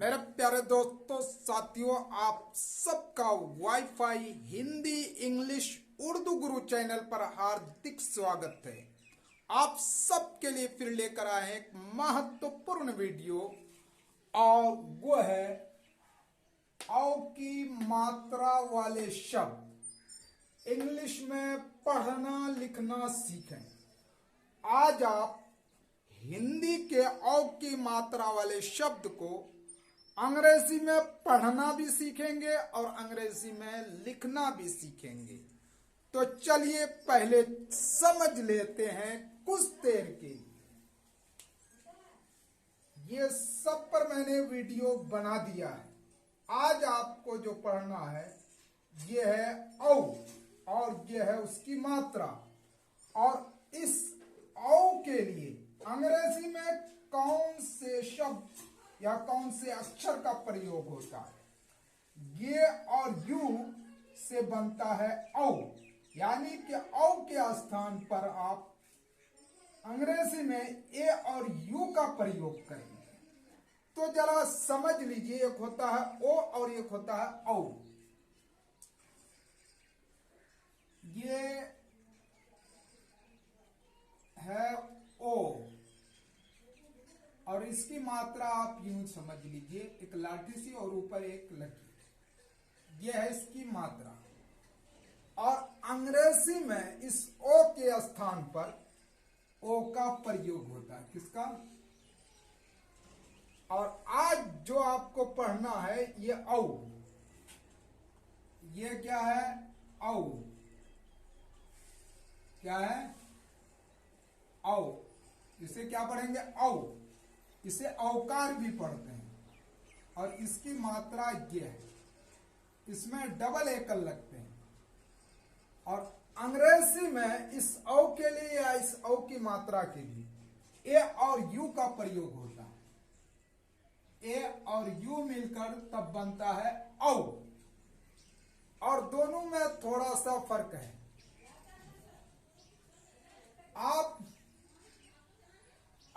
मेरे प्यारे दोस्तों साथियों, आप सबका वाईफाई हिंदी इंग्लिश उर्दू गुरु चैनल पर हार्दिक स्वागत है। आप सबके लिए फिर लेकर आए हैं एक महत्वपूर्ण वीडियो, और वो है औ की मात्रा वाले शब्द इंग्लिश में पढ़ना लिखना सीखें। आज आप हिंदी के औ की मात्रा वाले शब्द को अंग्रेजी में पढ़ना भी सीखेंगे और अंग्रेजी में लिखना भी सीखेंगे। तो चलिए पहले समझ लेते हैं कुछ देर के। ये सब पर मैंने वीडियो बना दिया है। आज आपको जो पढ़ना है ये है औ, और ये है उसकी मात्रा, और इस औ के लिए अंग्रेजी में कौन से शब्द या कौन से अक्षर का प्रयोग होता है। ये और यू से बनता है औ, यानी कि औ के स्थान पर आप अंग्रेजी में ए और यू का प्रयोग करेंगे। तो जरा समझ लीजिए, एक होता है ओ और एक होता है औ। ये है ओ, और इसकी मात्रा आप यूं समझ लीजिए, एक लाठी सी और ऊपर एक लकीर, यह है इसकी मात्रा। और अंग्रेजी में इस ओ के स्थान पर ओ का प्रयोग होता है। किसका? और आज जो आपको पढ़ना है ये औ। ये क्या है? औ। क्या है? औ। इसे क्या पढ़ेंगे? औ। इसे औकार भी पढ़ते हैं, और इसकी मात्रा ये है, इसमें डबल एकल लगते हैं। और अंग्रेजी में इस औ के लिए या इस औ की मात्रा के लिए ए और यू का प्रयोग होता है। ए और यू मिलकर तब बनता है औ, और दोनों में थोड़ा सा फर्क है।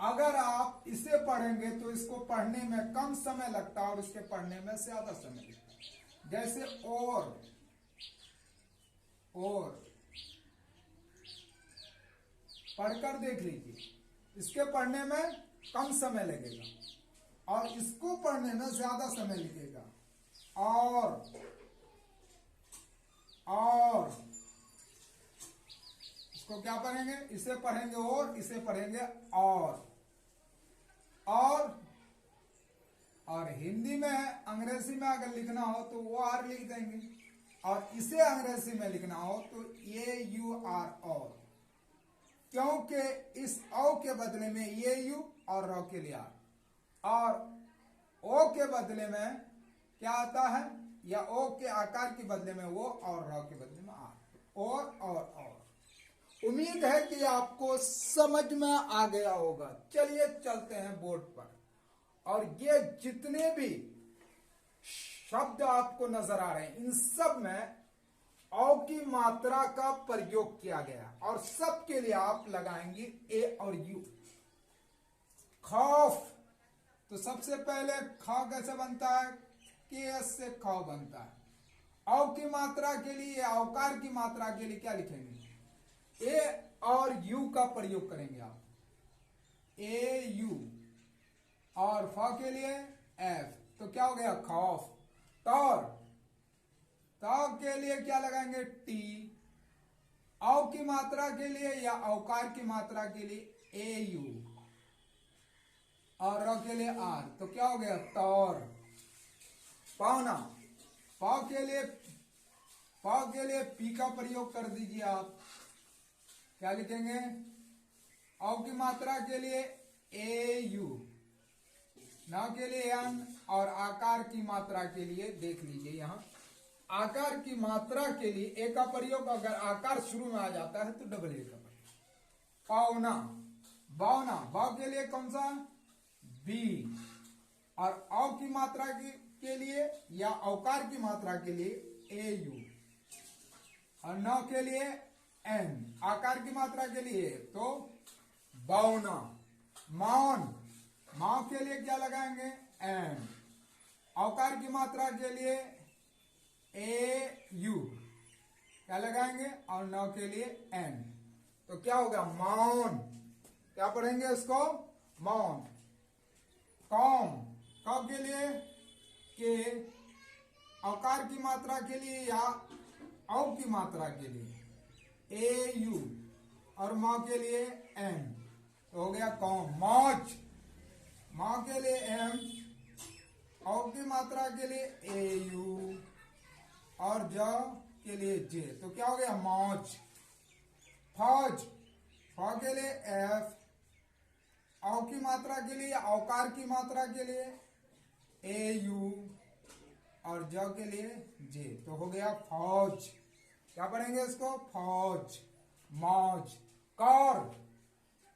अगर आप इसे पढ़ेंगे तो इसको पढ़ने में कम समय लगता है और इसके पढ़ने में ज्यादा समय लगता है। जैसे और पढ़कर देख लीजिए, इसके पढ़ने में कम समय लगेगा और इसको पढ़ने में ज्यादा समय लगेगा। और इसको क्या पढ़ेंगे? इसे पढ़ेंगे और, इसे पढ़ेंगे और हिंदी में है, अंग्रेजी में अगर लिखना हो तो वो आर लिख देंगे, और इसे अंग्रेजी में लिखना हो तो ए यू आर और, क्योंकि इस औ के बदले में ए यू और रॉ के लिए आर, और ओ के बदले में क्या आता है, या ओ के आकार के बदले में वो और रॉ के बदले में आर। और उम्मीद है कि आपको समझ में आ गया होगा। चलिए चलते हैं बोर्ड पर, और ये जितने भी शब्द आपको नजर आ रहे हैं इन सब में औ की मात्रा का प्रयोग किया गया, और सब के लिए आप लगाएंगे ए और यू। खौफ, तो सबसे पहले ख कैसे बनता है? के एस से खौ बनता है। औ की मात्रा के लिए, औकार की मात्रा के लिए क्या लिखेंगे? ए और यू का प्रयोग करेंगे आप, ए यू, और फ के लिए एफ, तो क्या हो गया? खौफ। तौ के लिए क्या लगाएंगे? टी। औ की मात्रा के लिए या औकार की मात्रा के लिए ए यू, और र के लिए आर, तो क्या हो गया? तौर। पौना, पौ के लिए पी का प्रयोग कर दीजिए आप, क्या लिखेंगे? औ की मात्रा के लिए ए यू, न के लिए एन, और आकार की मात्रा के लिए देख लीजिए, यहां आकार की मात्रा के लिए ए का प्रयोग, अगर आकार शुरू में आ जाता है तो डबल ए का प्रयोग। पौना, बौना, बौ के लिए कौन सा? बी, और औ की मात्रा के लिए या औकार की मात्रा के लिए ए यू, और न के लिए एन, आकार की मात्रा के लिए तो बौना। मौन, मां के लिए क्या लगाएंगे? एन, औकार की मात्रा के लिए ए यू क्या लगाएंगे और नौ के लिए एन। तो क्या होगा मौन, क्या पढ़ेंगे इसको मौन। कौम क के लिए के, औकार की मात्रा के लिए या औ की मात्रा के लिए ए यू और मौ के लिए एम। तो हो गया कौम। मौज मौ के लिए एम, औ की मात्रा के लिए ए यू और ज के लिए जे। तो क्या हो गया मौज। फौज फ के लिए एफ, औ की मात्रा के लिए औकार की मात्रा के लिए ए यू और ज के लिए जे। तो हो गया फौज। क्या पढ़ेंगे इसको फौज। मौज। कौर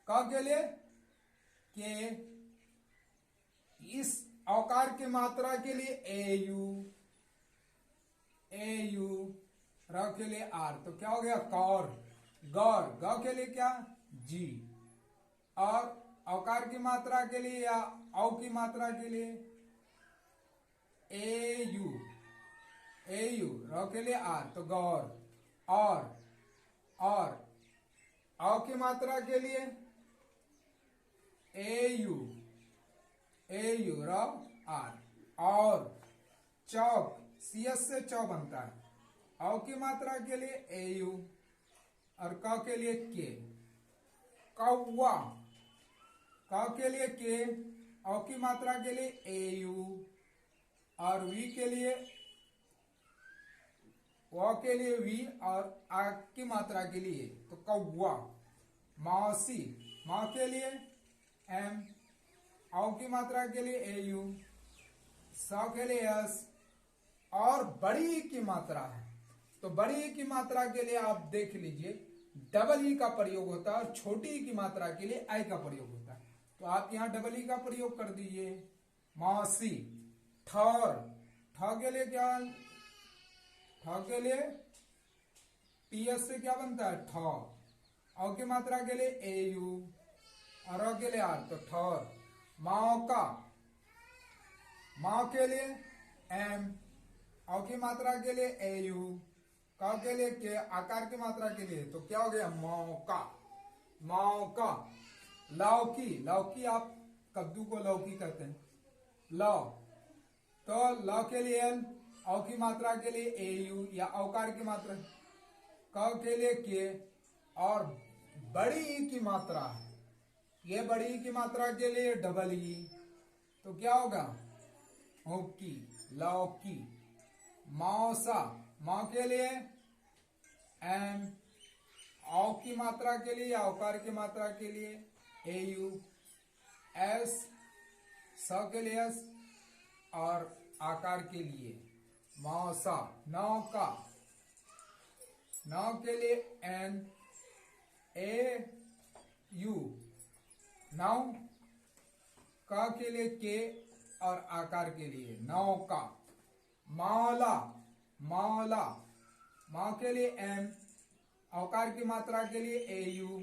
क के लिए के, इस औकार की मात्रा के लिए ए यू र के लिए आर। तो क्या हो गया कौर। गौर ग के लिए क्या जी और औकार की मात्रा के लिए या औ की मात्रा के लिए ए यू र के लिए आर। तो गौर। और औ की मात्रा के लिए ए यू र आर। और चौक सी एस से चौ बनता है। औ की मात्रा के लिए ए यू और क के लिए के। कौवा क के लिए के, औ की मात्रा के लिए ए यू और वी के लिए व के लिए वी और आ की मात्रा के लिए तो कौवा। मौसी माँ के लिए एम, औ की मात्रा के लिए ए यू, स के लिए एस। और बड़ी की मात्रा है तो बड़ी की मात्रा के लिए आप देख लीजिए डबल ई का प्रयोग होता है और छोटी की मात्रा के लिए आई का प्रयोग होता है। तो आप यहां डबल ई का प्रयोग कर दीजिए। मौसी। ठौर ठ के लिए क्या, ठ के लिए टीएस से क्या बनता है ठौ, औ की मात्रा के लिए ए यू और अ के लिए आर। तो ठौर। मौका माँ के लिए एम, औ की मात्रा के लिए ए यू, क के लिए के, आकार की मात्रा के लिए तो क्या हो गया मौका। मौका। लौकी लौकी आप कद्दू को लौकी कहते हैं। लौ तो लौ के लिए एल, औ की मात्रा के लिए ए यू या औकार की मात्रा, क के लिए के और बड़ी ई की मात्रा है, ये बड़ी ई की मात्रा के लिए डबल ई। तो क्या होगा होकी लौकी। मौसा माँ के लिए एम, औ की मात्रा के लिए या औकार की मात्रा के लिए ए यू, एस स के लिए एस और आकार के लिए मौसा। नौका नौ के लिए एन, ए यू नौ, क के लिए के और आकार के लिए नौका। मौला मौला माँ के लिए एम, औकार की मात्रा के लिए ए यू,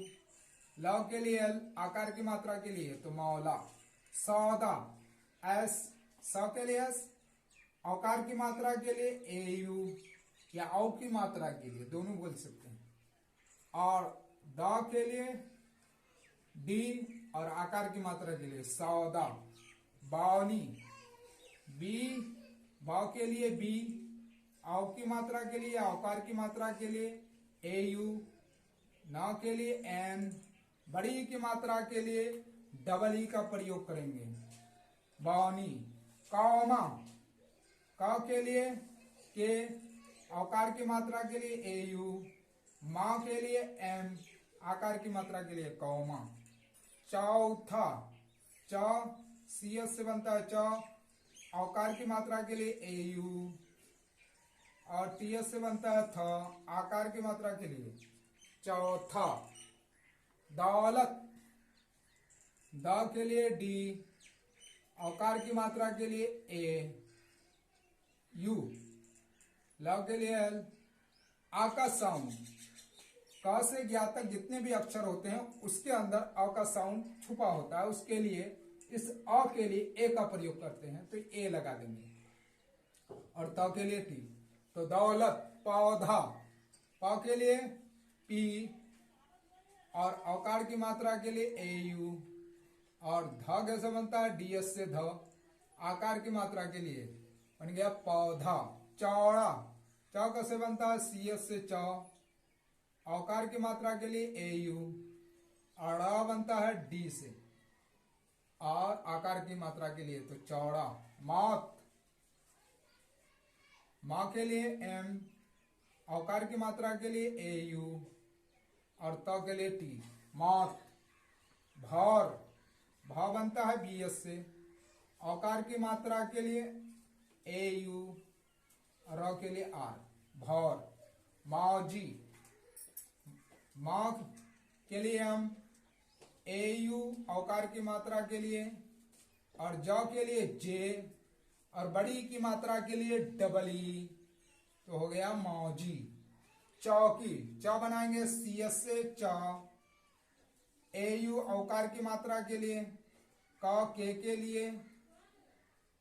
लौ के लिए एल, आकार की मात्रा के लिए तो मौला। सौदा एस, स के लिए एस, औकार की मात्रा के लिए ए यू या औ की मात्रा के लिए दोनों बोल सकते हैं। और द के लिए डी और आकार की मात्रा के लिए सौदा। बावनी बी, बाव के लिए बी, औ की मात्रा के लिए औकार की मात्रा के लिए ए यू, न के लिए एन, बड़ी की मात्रा के लिए डबल ई का प्रयोग करेंगे बावनी। कौमा क के लिए के, औकार की मात्रा के लिए ए यू, माँ के लिए एम, आकार की मात्रा के लिए कौमा। चौथा च सी एस से बनता है च, औकार की मात्रा के लिए ए यू और टी एस से बनता है थ, आकार की मात्रा के लिए चौथा। दौलत द के लिए डी, औकार की मात्रा के लिए ए यू, ल के लिए एल, आ का साउंड क से ज्ञा तक जितने भी अक्षर होते हैं उसके अंदर अ का साउंड छुपा होता है, उसके लिए इस अ के लिए ए का प्रयोग करते हैं तो ए लगा देंगे। और त के लिए टी। तो दौलत, पौधा, प के लिए पी और औकार की मात्रा के लिए ए यू। और ध कैसे बनता है, डी एस से ध। आकार की मात्रा के लिए बन गया पौधा। चौड़ा, च कैसे बनता है, सी एस से च। औकार की मात्रा के लिए ए यू। अड़ा बनता है डी से। और आकार की मात्रा के लिए तो चौड़ा। मौत, माँ के लिए एम। औकार की मात्रा के लिए ए यू और त के लिए टी। मौत। भौर, भ बनता है बी एस से। औकार की मात्रा के लिए ए यू और र के लिए आर। भौर। मौजी, माँ के लिए हम ए यू औकार की मात्रा के लिए और ज के लिए जे और बड़ी की मात्रा के लिए डबल ई। तो हो गया मौजी। चौकी, च बनाएंगे सी एस से च। ए यू औकार की मात्रा के लिए, क के लिए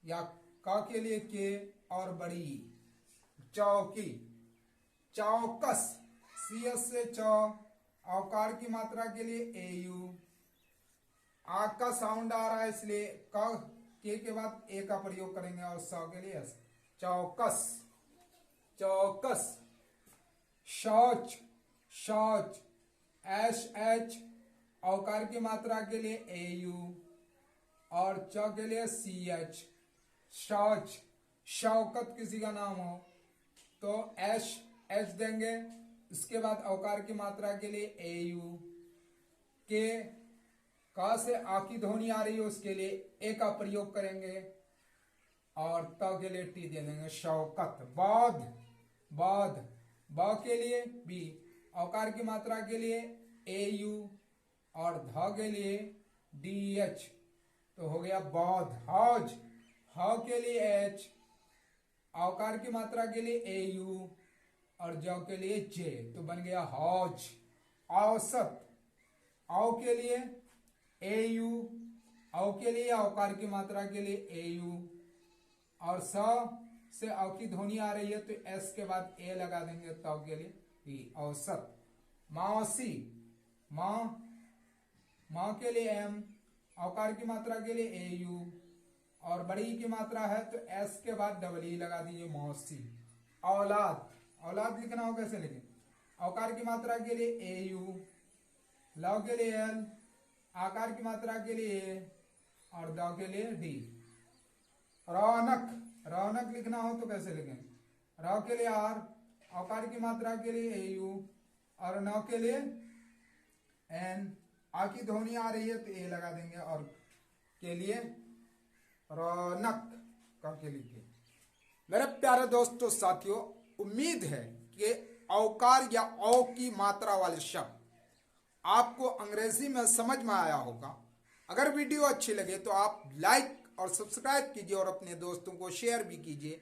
या क के लिए के और बड़ी चौकी। चौकस, सी एस से च। औकार की मात्रा के लिए ए यू। आग का साउंड आ रहा है इसलिए क के बाद ए का प्रयोग करेंगे और स के लिए एस। चौकस, चौकस। शौच, शौच, एस एच औकार की मात्रा के लिए ए यू और च के लिए सी एच। शौच। शौकत किसी का नाम हो तो एस एच देंगे, इसके बाद औकार की मात्रा के लिए ए यू। के का से आ की ध्वनि आ रही है उसके लिए ए का प्रयोग करेंगे और त के लिए टी दे देंगे। शौकत। बौद्ध, बौद्ध, ब के लिए बी। औकार की मात्रा के लिए ए यू और ध के लिए डी एच। तो हो गया बौद्ध। हौज, ह के लिए एच। औकार की मात्रा के लिए ए यू और ज के लिए जे। तो बन गया हौज। औसत, औ के लिए ए यू, औ के लिए औकार की मात्रा के लिए ए यू और स से औ की ध्वनि आ रही है तो एस के बाद ए लगा देंगे तो के लिए पी। औसत। मौसी, माँ, माँ के लिए एम। औकार की मात्रा के लिए ए यू और बड़ी की मात्रा है तो एस के बाद डबल ई लगा दीजिए मौसी। औलाद, औलाद लिखना हो कैसे लिखें, औकार की मात्रा के लिए ए यू, लव के लिए एल, आकार की मात्रा के लिए ए और द के लिए डी। रौनक, रौनक लिखना हो तो कैसे लिखें, र के लिए आर, औकार की मात्रा के लिए ए यू और न के लिए एन। आ की ध्वनि आ रही है तो ए लगा देंगे और के लिए रौनक का के लिए। मेरे प्यारे दोस्तों साथियों, उम्मीद है कि औकार या औ की मात्रा वाले शब्द आपको अंग्रेजी में समझ में आया होगा। अगर वीडियो अच्छी लगे तो आप लाइक और सब्सक्राइब कीजिए और अपने दोस्तों को शेयर भी कीजिए